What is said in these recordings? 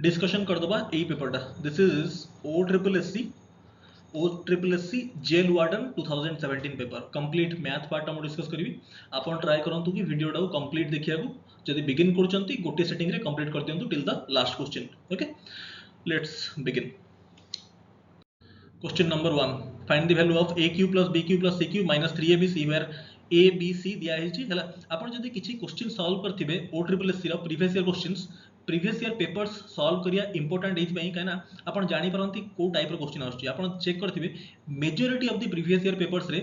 Discussion कर दबा ए पेपरटा this is O triple S C jail warden 2017 paper complete math part हम डिस्कस करी आपन ट्राई करंतु कि वीडियोटा को कंप्लीट देखिया को जदि बिगिन करचंती गोटे सेटिंग रे कंप्लीट कर दियंतु till the last question okay let's begin question number 1 find the value of a cube plus b cube plus c cube minus 3abc where a b c दिया है हला आपन जदि किछि क्वेश्चन सॉल्व करथिबे o ट्रिपल एस सी रो previous year questions previous year papers solve करिया important एज पई काना आपण जानि परंती को टाइप रो क्वेश्चन आछी आपण चेक करथिबे majority of the previous year papers रे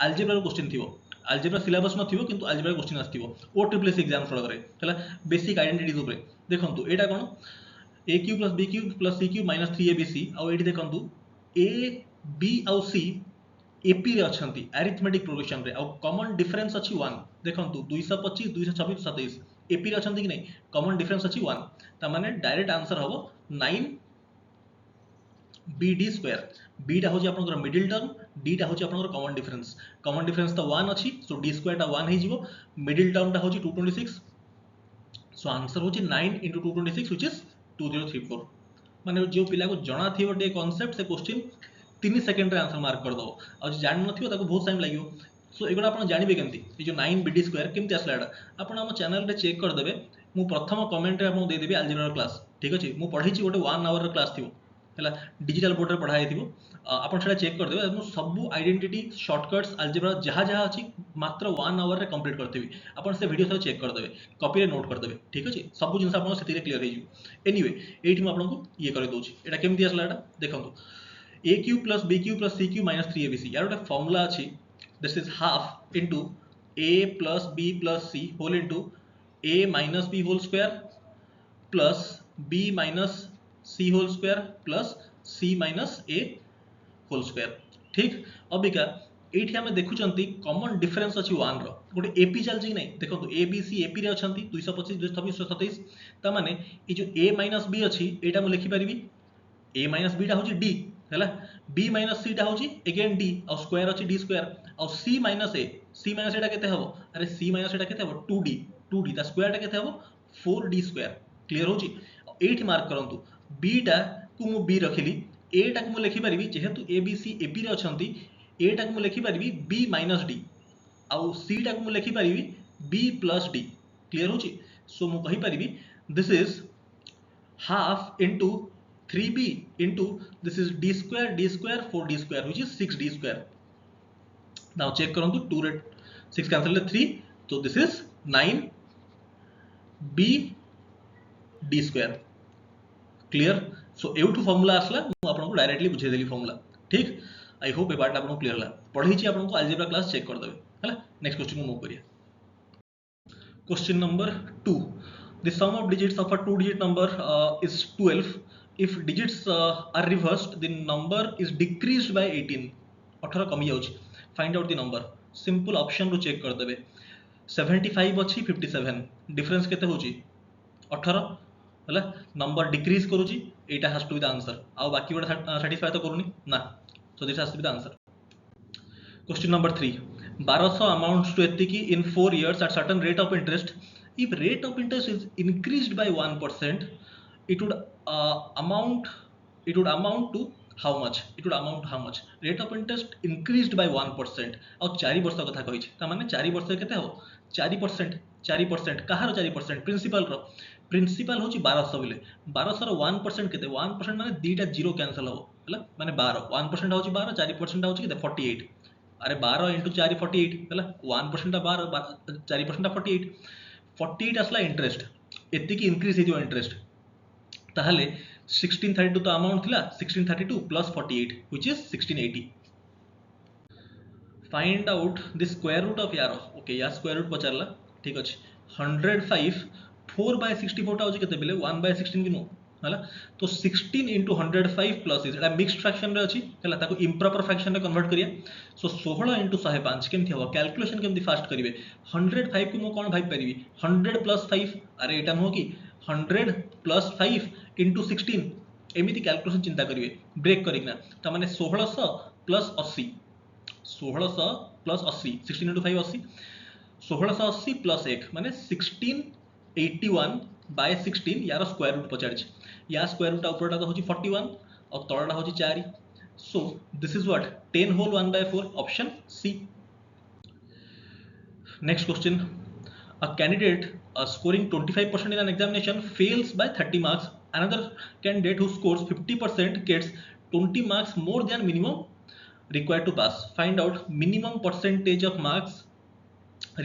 अलजेब्रा रो क्वेश्चन थिबो अलजेब्रा सिलेबस न थिबो किंतु अलजेब्रा क्वेश्चन आस्थिबो ओ ट्रिपल एस एग्जाम फलक रे हला बेसिक आइडेंटिटीज ऊपर देखंतु एटा कोन a cube plus b cube plus c cube minus 3abc आ एठी देखंतु a b आ c एपी रे अछंती अरिथमेटिक प्रोग्रेशन रे आ कॉमन डिफरेंस अछि 1 देखंतु 225 226 27 एपी रे अछंती कि नै कॉमन डिफरेंस अछि 1 ता माने डायरेक्ट आंसर हबो 9 bd स्क्वायर b टा होची आपनकर मिडिल टर्म d टा होची आपनकर कॉमन डिफरेंस तो 1 अछि सो d स्क्वायर टा 1 हे जिवो मिडिल टर्म टा होची 226 सो आंसर होची 9 into 226 व्हिच इज 2034 माने जो पिला को जणा थिबो डे कांसेप्ट से क्वेश्चन 3 सेकंड रे आंसर मार्क कर दो आ जान नथिबो ताको बहुत टाइम लागियो सो एगुडा आपण जानिबे केमती ए जो 9 bd स्क्वायर केमती आसला एडा आपण हम चैनल रे चेक कर देबे मु प्रथम कमेंट रे आपन दे देबी अलजेब्रा क्लास ठीक अछि मु पढै छी गोटे 1 आवर रे क्लास थिबो हला डिजिटल बोर्ड रे पढाई थिबो आपण सेटा चेक कर देबे मु सब आइडेंटिटी शॉर्टकट्स अलजेब्रा जहा जहा अछि मात्र 1 आवर रे कंप्लीट करथिबी आपण से वीडियो सब चेक कर देबे कॉपी रे नोट कर देबे ठीक अछि सब जिंस आपण सेति रे क्लियर हे जिवो एनीवे एठी मु आपन को ये करे दोछि एटा केमती आसला एडा देखंतु a cube plus b cube plus c cube minus 3abc यार गोटे फॉर्मूला अछि this is half into a plus b plus c whole into a minus b whole square plus b minus c whole square plus c minus a whole square ठीक अबिका एठी हम देखुचंती common difference अछि 1 रो गोटे AP चल छी नै देखंतु a b c एपी रे अछंती 225 226 27 ता माने ए जो a minus b अछि एटा मु लिखि परिबी a minus b टा होची d हैला b minus c टा होची अगेन d और स्क्वायर अछि d स्क्वायर और c minus एटा केते हबो अरे c minus एटा केते हबो 2d ता स्क्वायर टा केते हबो 4d स्क्वायर क्लियर होची एठी मार्क करंतु b टा को मु b रखिली a टा को मु लिखि परिबी जेहेतु a b c ap रे अछंती a टा को मु लिखि परिबी b minus d और c टा को मु लिखि परिबी b plus d क्लियर होची सो मु कहि परिबी this is half into 3b into this is d square 4d square which is 6d square now check करंतु 2 रे 6 कैंसिल 3 तो this is 9 b d square clear so एउटू formula आसला मु आपन को डायरेक्टली बुझे देली फार्मूला ठीक आई होप ए पार्ट आपन को क्लियर ला पढै छी आपन को अलजेब्रा क्लास चेक कर देबे हला नेक्स्ट क्वेश्चन को मूव करिया question number 2 the sum of digits of a two digit number is 12 if digits are reversed the number is decreased by 18 18 कमी जाउची find out the number simple option रो check कर देबे 75 अछि 57 difference केते होची 18 हला नंबर डिक्रीज करूची एटा has to be the answer आ बाकी बडा सैटिस्फाई तो करूनी ना so this has to be the answer question number 3 1200 amounts to एतिकी in 4 years at certain rate of interest if rate of interest is increased by 1% it would amount to how much rate of interest increased by 1% और 4 वर्ष कथा कहि छी त माने 4 वर्ष केते हो 4% कहार 4% प्रिंसिपल होची 1200 बिले 1200 रो 1% केते 1% माने दीटा जीरो कैंसिल हो हला माने 12 1% होची 12 4% होची केते 48 अरे 12 into 4 48 हला 1% 12 4% 48 असला इंटरेस्ट एति की इंक्रीज हे जो इंटरेस्ट ताहले 1632 तो अमाउंट थिला 1632 plus 48 which is 1680 find out the square root of यार ओके या स्क्वायर रूट पचारला ठीक अछि 105 4/64 टा होची केते बेले 1/16 किनो हला तो 16 into 105 plus is Etah mixed fraction रे अछि हला ताको इंप्रोपर फ्रैक्शन रे कन्वर्ट करिया सो 16 into 105 केमथि हो कैलकुलेशन केमथि फास्ट करिवे 105 को मो कोन भाइ परिबी 100 plus 5 अरे एटा नो कि 100 plus 5 into 16 एमिति कैलकुलेशन चिंता करिवे ब्रेक करिकना त माने 1600 plus 80 1600 plus 80 16 into 5 80 1680 plus 1 माने 1681 बाय 16 यार स्क्वायर रूट पचार या स्क्वायर रूट ऊपरटा तो होची 41 और तळटा होची 4 so this is what 10 whole 1/4 option C next question a candidate scoring 25% in an examination fails by 30 marks another candidate who scores 50% gets 20 marks more than minimum required to pass find out minimum percentage of marks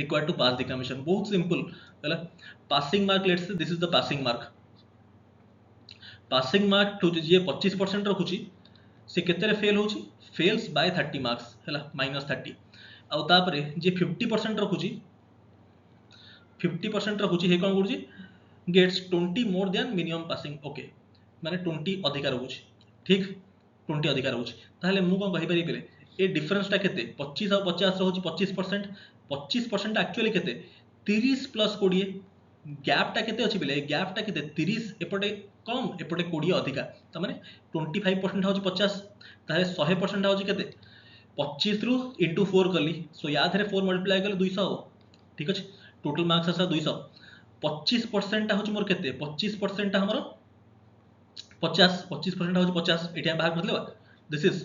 required to pass the examination बहुत simple है passing mark let's say this is the passing mark to जे 25% रखुची से केते रे fail होची fails bye 30 marks है -30 आउ तापरे जे 50% रखुची 50% रखुची हे कौन करूची gets 20 more than minimum passing okay माने 20 अधिकार रखुची ठीक 20 अधिकार रखुची ताहले मु कोन कहि परिबे ए डिफरेंस टा केते 25 और 50 रहुची 25% 25% एक्चुअली केते 30 प्लस 20 गैप टा केते अछि बिले गैप टा केते 30 एपटे कम एपटे 20 अधिका त माने 25% होची 50 ताहे 100% होची केते 25 रु * 4 कली सो या थरे 4 मल्टीप्लाई करले 200 हो ठीक अछि टोटल मार्क्स आसा 200 25% टा होची मोर केते 25% टा हमर 50 25% होची 50 एठी हम बाहर करलेबा दिस इज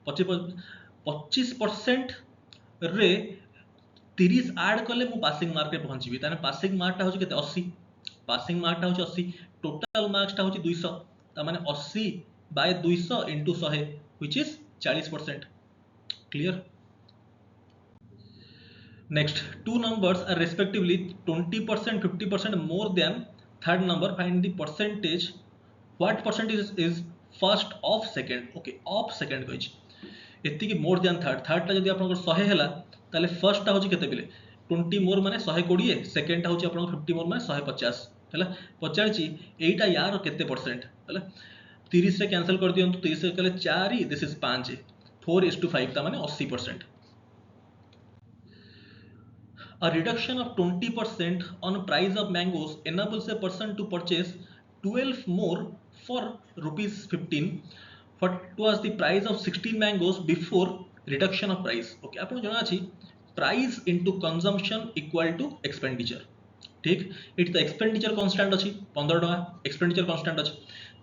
25% रे 30 ऐड कले मु पासिंग मार्क रे पहुंचीबी ताने पासिंग मार्क टा होची केते 80 पासिंग मार्क टा होची 80 टोटल मार्क्स टा होची 200 ता माने 80 by 200 * 100 which is 40% clear Next, two numbers are respectively 20%, 50% more than third number. Find the percentage. What percentage is first of second? Okay, of second कहिछि. एति कि more than third. Third टा जदि आपनकर 100 हैला ताले first टा होछि केते बिले 20 more माने 120 second टा होछि आपनकर 50 more माने 150 हैला पचारछि एटा यार केते परसेंट हैला 30 से कैंसिल कर दियंतु 30 से कले 4 दिस इज 5 4:5 ता माने 80% A reduction of 20% on price of mangoes enables a person to purchase 12 more for rupees 15. What was the price of 16 mangoes before reduction of price? Okay, आपको जाना अछि price into consumption equal to expenditure. ठीक it तो expenditure constant अछि 15 टका expenditure constant अछि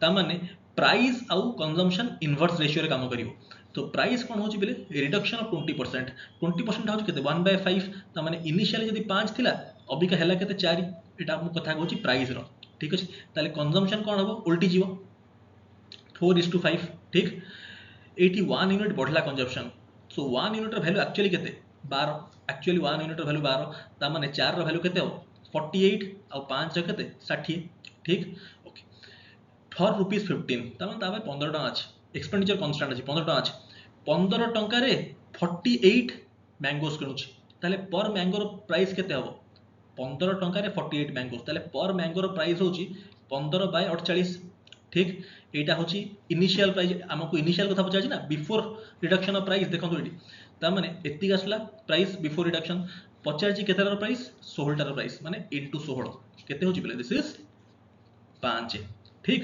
ता माने प्राइस आउ कंजम्पशन इनवर्स रेशियो रे काम करिवो तो प्राइस कोन होची बेले रिडक्शन ऑफ 20% 20% होची केते 1/5 ता माने इनिशियली जदी 5 थिला अबिका हैला केते 4 एटा हम कथा कहूची प्राइस रो ठीक अछि ताले कंजम्पशन कोन हबो उल्टी जीवो 4:5 ठीक 81 यूनिट बढ़ला कंजम्पशन सो 1 यूनिट रो वैल्यू एक्चुअली केते 12 एक्चुअली 1 यूनिट रो वैल्यू 12 ता माने 4 रो वैल्यू केते हो 48 और 5 रो केते 60 ठीक ओके फॉर रुपीस 15 ता माने ताबे 15 टका अछि एक्सपेंडिचर कांस्टेंट अछि 15 टका अछि 15 टका रे 48 मैंगोस किनुछि ताले पर मैंगो रो प्राइस केते हबो 15 टका रे 48 मैंगोस ताले पर मैंगो रो प्राइस होछि 15/48 ठीक एटा होछि इनिशियल प्राइस हमको इनिशियल कथा पचाछि ना बिफोर रिडक्शन ऑफ प्राइस देखंतु एटी ता माने एतिक आसला प्राइस बिफोर रिडक्शन पचाछि केतेर प्राइस 16 टार प्राइस माने इनटू 16 केते होछि बेले दिस इज 5 ठीक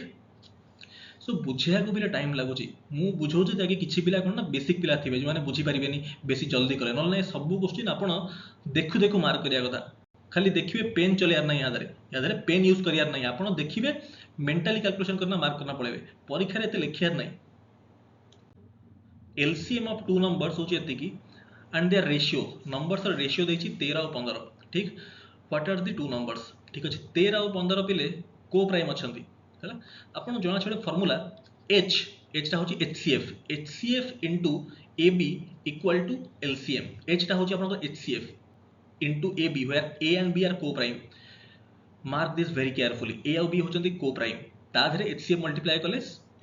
सो बुझिया को बिले टाइम लागुची मु बुझौछि ताकि किछि पिला कोन ना बेसिक पिला थिबे जे माने बुझी परिबेनी बेसी जल्दी करे नल नै सब क्वेश्चन आपण देखु देखु मार्क करिया कथा खाली देखिबे पेन चलियार नै यादरे पेन यूज करियार नै आपण देखिबे मेंटली कैलकुलेशन करना मार्क करना पड़ेबे परीक्षा रे एते लिखियार नै एलसीएम ऑफ टू नंबर्स होछि एते की एंड देयर रेशियो नंबर्स रो रेशियो देछि 13 और 15 ठीक what are the two numbers ठीक अछि 13 और 15 पिले को प्राइम अछंती हैला आपण जणा छडे फार्मूला h टा होछि hcf into ab equal to lcm h टा होछि आपण hcf into ab where a and b are co prime mark this very carefully a और b होचंती को प्राइम ता धरे hcf मल्टीप्लाई कले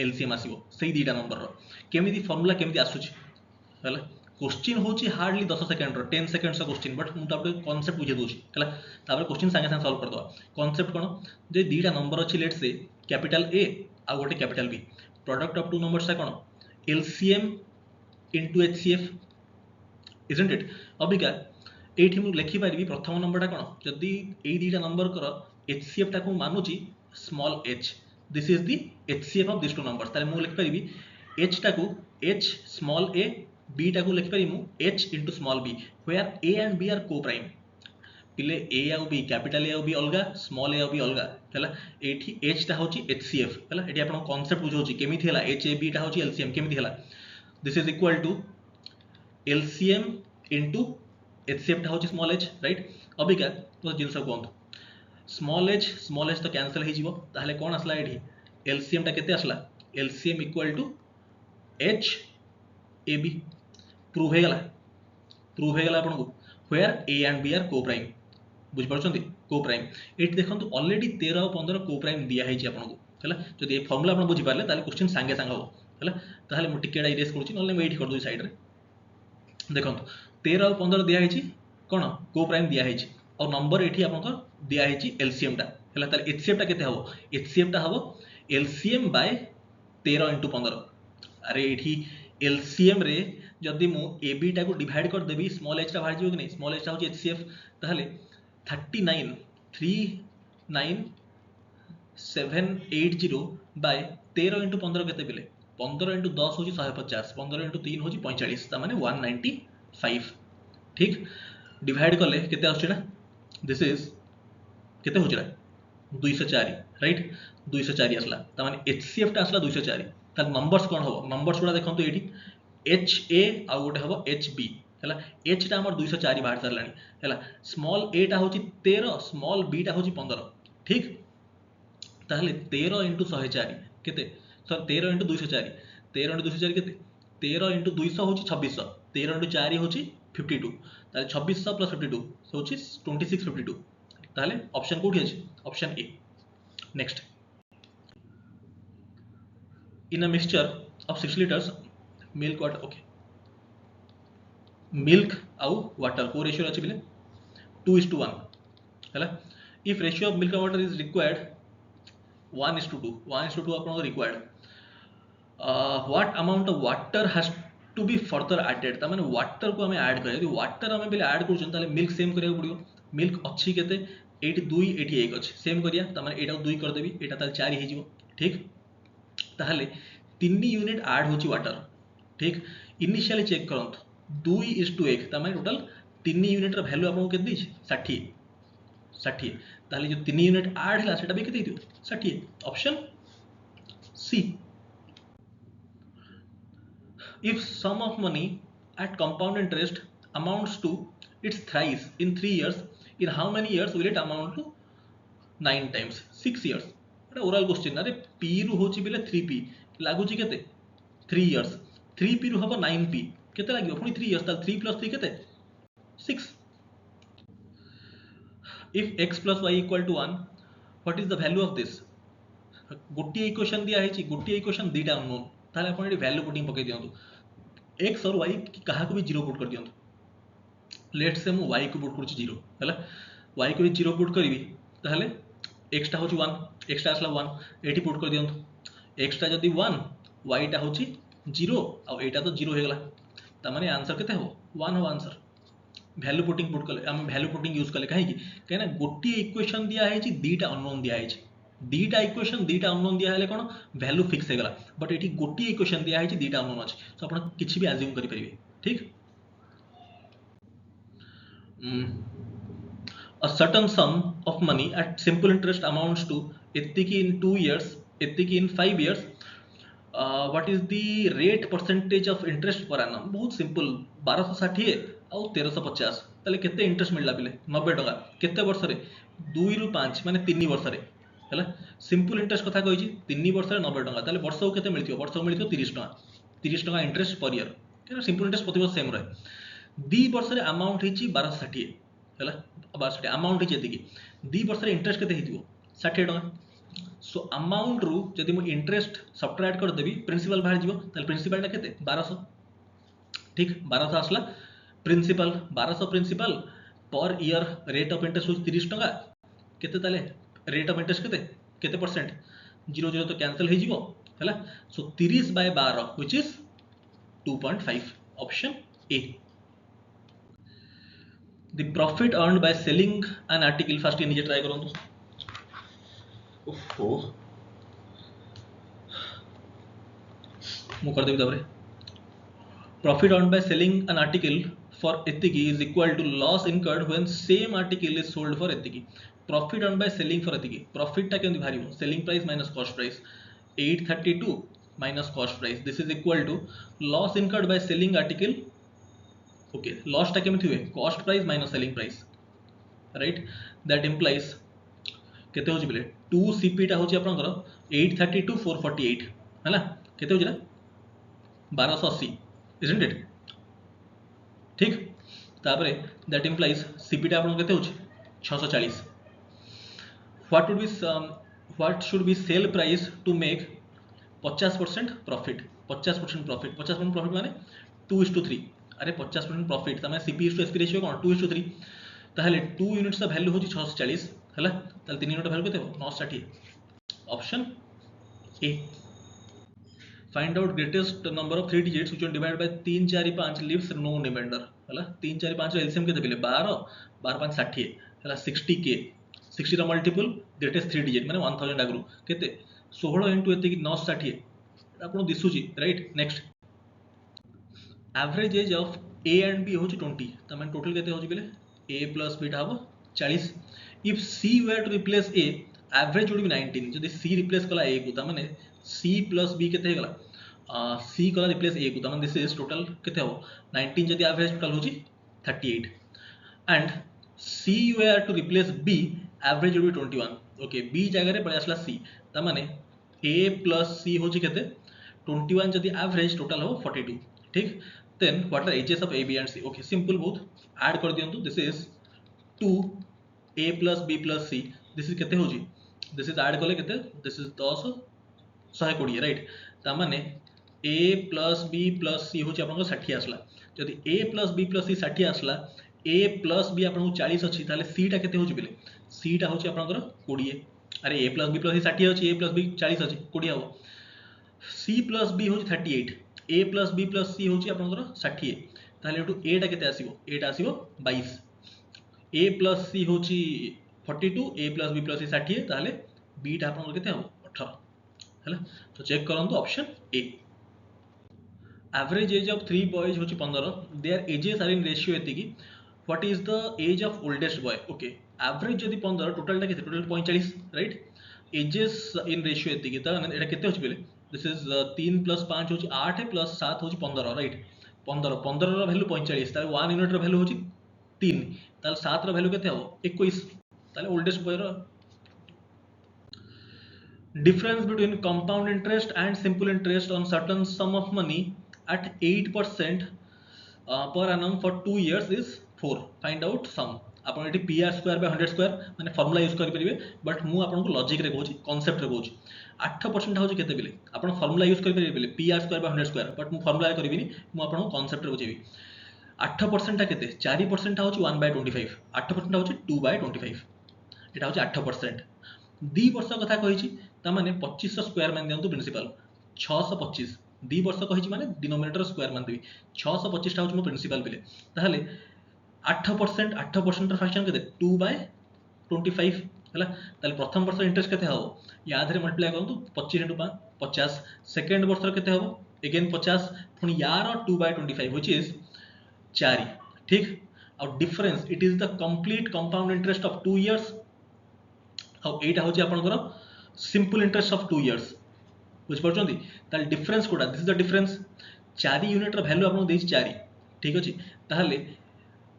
lcm आसीबो सेही दीटा नंबर रो केमिति फार्मूला केमिति आसुछि हैला क्वेश्चन होची हार्डली 10 सेकंड रो 10 सेकंड्स का क्वेश्चन बट मु तापर कांसेप्ट बुझे दोछि हैला तापर क्वेश्चन संगे संगे सॉल्व कर दवा कांसेप्ट कोन जे दीटा नंबर अछि लेट्स से कैपिटल A आ गोटे capital B product of two numbers सा कोन LCM into HCF isn't it Abika एठी मु लिखि पारिबी प्रथम नंबर टा कोन जदी ए दीटा नंबर कर HCF टा को मानुची small h this is the HCF of this two numbers ताले मु लिखि पारिबी h टा को h स्मॉल a b टा को लिखि पारि मु h into small b where a and b are co-prime पिले ए आउ बी कैपिटल ए आउ बी अलगा स्मॉल ए आउ बी अलगा हैला एठी एच टा होची एचसीएफ हैला एठी आपण कांसेप्ट बुझौची केमिथि हैला एच ए बी टा होची एलसीएम केमिथि हैला this is equal to LCM into HCF टा होची स्मॉल एच राइट अबिका तो जिंस कोन स्मॉल एच तो कैंसिल हे जीवो ताहले कोन असला एठी एलसीएम टा केते असला LCM equal to H A B prove हे गला आपन को where a and b are co-prime बुझ परछंती co-prime एट देखंतु ऑलरेडी 13 और 15 co-prime दिया है आपन को हैला जदि ए फार्मूला आपन बुझि पारले ताले क्वेश्चन संगे संग हो हैला ताले मु टिकेडा इरेज करछि नले मैं एठी कर दो साइड रे देखंतु 13 और 15 दिया है कोन co-prime दिया है और नंबर एठी आपन को दिया है एलसीएम टा हैला ताले एचसीएफ टा केते हबो एचसीएफ टा हबो एलसीएम बाय 13 into 15 अरे एठी एलसीएम रे जदि मु ए बी टा को डिवाइड कर देबी स्मॉल एच टा बाहर जियो कि नहीं स्मॉल एच टा होची एचसीएफ ताहले 39780 बाय 13 into 15 केते पिले 15 into 10 होची 150 15 into 3 होची 45 ता माने 195 ठीक डिवाइड करले केते आछी ना दिस इज केते होची 204 राइट 204 आसला ता माने एचसीएफ टा आसला 204 ता नंबर्स कोन हो नंबर्स गुडा देखंतु एठी एच ए आ गोटे हम एच बी है एच टा आमर 204 बाहर सारानी है स्मॉल ए टा होची 13 स्मॉल बी टा होची 15 ठीक ताहले 13 into 104 केते सर 13 into 204 13 into 204 केते 13 into 200 होची 2600 13 into 4 होची 52 ताहले 2600 plus 52 होची 2652 ताहले ऑप्शन कोठी अछि option A next in a mixture of 6 liters milk water okay milk आउ वाटर को रेशियो अछि बिले 2:1 हैला if ratio of milk and water is required 1:2 1:2 आपन required what amount of water has to be further added त माने water को हमें ऐड करे यदि वाटर हमें बिले ऐड करछन ताले मिल्क सेम करिया पड़ियो मिल्क अछि केते 82 88 अछि सेम करिया त माने एटा 2 कर देबी एटा ताले 4 हे जिवो ठीक ताहले 3 यूनिट ऐड होची वाटर ठीक इनिशियली चेक करंतु 2:1 तामे टोटल 3 यूनिट रा वैल्यू आपन के दी 60 60 ताले जो 3 यूनिट ऐड हला सेटा बे के दियो 60 option C if sum of money at compound interest amounts to its thrice in 3 years in how many years will it amount to 9 times 6 years एटा ओरल क्वेश्चन अरे p रु होची बिले 3p लागु छी केते 3 years 3p रु हबो 9p केते लागियो पुनी 3 years ताल 3 plus 3 केते 6 if x plus y equal to 1 what is the value of this गोटी इक्वेशन दिया है गोटी इक्वेशन दीटा अननोन ताले आपण एडी वैल्यू पुटिंग पके दियंतु x और y कहा को भी 0 पुट कर दियंतु लेट्स से मु y को पुट करछि 0 हैला y को भी 0 पुट करबी ताले x टा होछि 1 x टा असला 1 एठी पुट कर दियंतु x टा जदी 1 y टा होछि 0 आ एटा तो 0 हे गला त माने आंसर केते हो 1 हो आंसर वैल्यू पुटिंग पुट कले हम वैल्यू पुटिंग यूज कले काहे कि कहना गोटी इक्वेशन दिया है दीटा अननोन दिया है दीटा इक्वेशन दीटा अननोन दिया है कोन वैल्यू फिक्स हे गला बट एठी गोटी इक्वेशन दिया है दीटा अननोन अछि सो आपण किछि भी अज्यूम करि परिबे ठीक a certain sum of money at simple interest amounts to etiki in 2 years etiki in 5 years what is the rate percentage of interest per annum बहुत सिंपल 1260 और 1350 ताले केते इंटरेस्ट मिलला बिले 90 टका केते वर्ष रे 2 रु 5 माने 3 वर्ष रे हैला सिंपल इंटरेस्ट कथा कहि छी 3 वर्ष रे 90 टका ताले वर्ष को केते मिलथियो वर्ष को मिलथियो 30 टका इंटरेस्ट पर ईयर केना सिंपल इंटरेस्ट प्रति वर्ष सेम रहे 2 वर्ष रे अमाउंट हिची 1260 हैला 1260 अमाउंट हिची एतिकी 2 वर्ष रे इंटरेस्ट केते हिथियो 60 टका सो अमाउंट रु जदि मु इंटरेस्ट सब्ट्रैक्ट कर देबी प्रिंसिपल बाहर जीवो ताले प्रिंसिपल टा केते 1200 ठीक 1200 आसला principal 1200 principal per year rate of interest होची 30 टका केते ताले रेट ऑफ इंटरेस्ट केते केते परसेंट 00 तो कैंसिल हे जीवो हैला so 30 by 12 which is 2.5 option A the profit earned by selling an article first ये निजे ट्राई करंतु ओहो मु कर देबी तबरे profit earned by selling an article for etiki is equal to loss incurred when same article is sold for etiki. Profit earned by selling for etiki. Profit टा केमती बाहरिबो? Selling price minus cost price. 832 minus cost price. This is equal to loss incurred by selling article. Okay, loss टा केमती हुए? Cost price minus selling price. Right? That implies केते होची बेले 2 CP टा होची आपनकर 832 448 हैला केते होची ना 1280 isn't it? ठीक तापरे दैट इम्प्लाइज सीपी टा आपन केते होची 640 what should be sell price to make 50% profit 50% profit 50% profit माने 2:3 अरे 50% प्रॉफिट तमे सीपी टू एसपी रेशियो कोन 2:3 ताहले 2 यूनिट्स का वैल्यू होची 640 हैला ताले 3 यूनिट वैल्यू केते हो 960 option A find out greatest number of 3 digits which are divided by 3 4 5 leaves no remainder हैला 3 4 5 एलसीएम केते बेले 12 12 5 60 हैला 60 के 60 ର मल्टीपल ग्रेटेस्ट 3 डिजिट माने 1000 आगु केते 16 इनटू एते की 960 आपन दिसुची right next average age of A and B होची 20 त माने टोटल केते होची बेले a प्लस b टा हबो 40 if c were to replace a average would be 19 जदी c रिप्लेस कला a को त माने c प्लस b केते हे गला c कला रिप्लेस a को त माने दिस इज टोटल केते हो 19 जदी एवरेज टोटल होची 38 and c were to replace b average would be 21 okay b जगह रे पळे आसला c त माने a प्लस c होची केते 21 जदी एवरेज टोटल हो 42 ठीक then what are edges of a b and c okay simple both add कर दियंतु this is 2 a plus b plus c this is केते होची this is add कले केते this is 10 120 राइट ता माने a plus b plus c होची आपन को 60 आसला जदी a plus b plus c 60 आसला a plus b आपन को 40 अछि ताले c टा केते होची बेले c टा होची आपन को 20 अरे a plus b plus c 60 अछि a plus b 40 अछि 20 हो c plus b होची 38 a plus b plus c होची आपनकर 60 ताले एटू a टा केते आसीबो a टा आसीबो 22 a plus c होची 42 a plus b plus c 60 ताले b टा आपनकर केते हो 18 हैला तो चेक करंतु option A average age of 3 boys होची 15 their ages are in ratio एति की what is the age of oldest boy okay average जदी 15 टोटल टा केते total 45 right ages in ratio एति की त एटा केते होची बेले दिस इज 3 प्लस 5 होची 8 प्लस 7 होची 15 राइट 15 15 रो वैल्यू 45 ताले 1 यूनिट रो वैल्यू होची 3 ताले 7 रो वैल्यू केते हो 21 ताले oldest boy row difference between compound interest and simple interest on certain sum of money at 8% per annum for 2 years is 4 find out sum आपण eighty pr square by 100 square माने formula use करि परिबे but मु आपन को logic रे कहूची concept रे कहूची 8% होची केते बेले आपण फार्मूला यूज करि परिबे बेले pr square by 100 square but मु फार्मूला रे करबिनी मु आपन को कांसेप्ट रे बुझेबी 8% टा केते 4% टा होची 1 by 25 8% टा होची 2 by 25 एटा होची 8% 2 वर्ष कथा कहिची ता माने 2500 स्क्वायर मान दियंतु प्रिंसिपल 625 2 वर्ष कहिची माने डिनोमिनेटर स्क्वायर मान देबी 625 टा होची मो प्रिंसिपल बेले ताहले 8% ର फ्रैक्शन केते 2 by 25 हैला ताले प्रथम वर्ष इंटरेस्ट केते हो या आधरे मल्टीप्लाई करंतु 25 into 5 50 सेकंड वर्ष केते हो अगेन 50 पुनी यार 2 by 25 व्हिच इज 4 ठीक और difference it is the complete compound interest of 2 years और एटा होची आपनकर सिंपल इंटरेस्ट ऑफ 2 इयर्स बुझ परछंती ताले डिफरेंस कोडा this is the difference 4 unit रो वैल्यू आपन देछि 4 ठीक अछि ताहले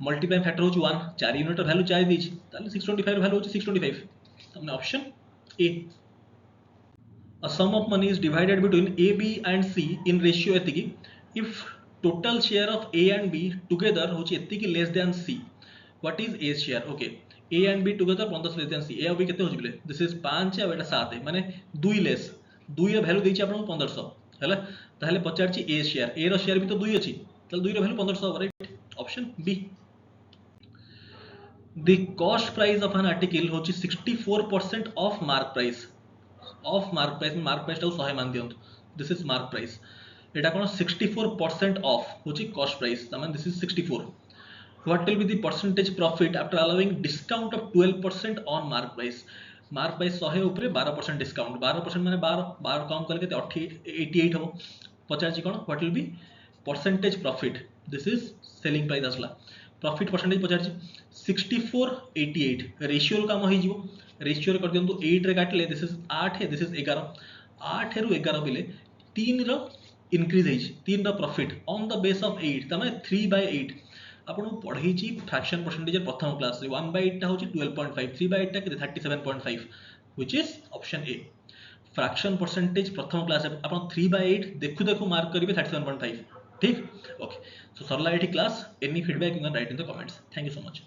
मल्टीप्लाई फैक्टर होची 1 4 यूनिट रो वैल्यू 4 देछि ताहले 625 रो वैल्यू होची 625 तमने option A a sum of money is divided between a b and c in ratio एतिकी if total share of a and b together होची एतिकी less than c what is a share okay a and b together 15 less than c a और b केते होची बले this is 5 और एटा 7 माने 2 less 2 रो value देछि आपन 1500 हैला ताहले पचारची a शेयर a रो शेयर भी तो 2 अछि ताहले 2 रो value 1500 right option B the cost price of an article होची 64% of mark price mark price टा 100 मान दियंतु this is mark price Etah cone 64% off होची cost price तमान this is 64 what will be the percentage profit after allowing discount of 12% on mark price 100 ऊपर 12% discount 12% माने 12 कम करके 88 हो 50 जी कोन what will be percentage profit this is selling price आसला profit percentage पचार 6488 ratio काम हो ratio कर दिंतु 8 रे काटले दिस इज 8 दिस इज 11 8 रु 11 बेले 3 रो इंक्रीज है 3 रो profit on the base of 8 तमे 3/8 आपन पढ़ाई फ्रैक्शन परसेंटेज प्रथम क्लास 1/8 टा होची 12.5 3/8 टा के 37.5 which is option a fraction percentage प्रथम क्लास आपन 3/8 देखु देखु मार्क करिवे 37.5 ठीक ओके सो सरला एठी class any feedback you can write in the comments thank you so much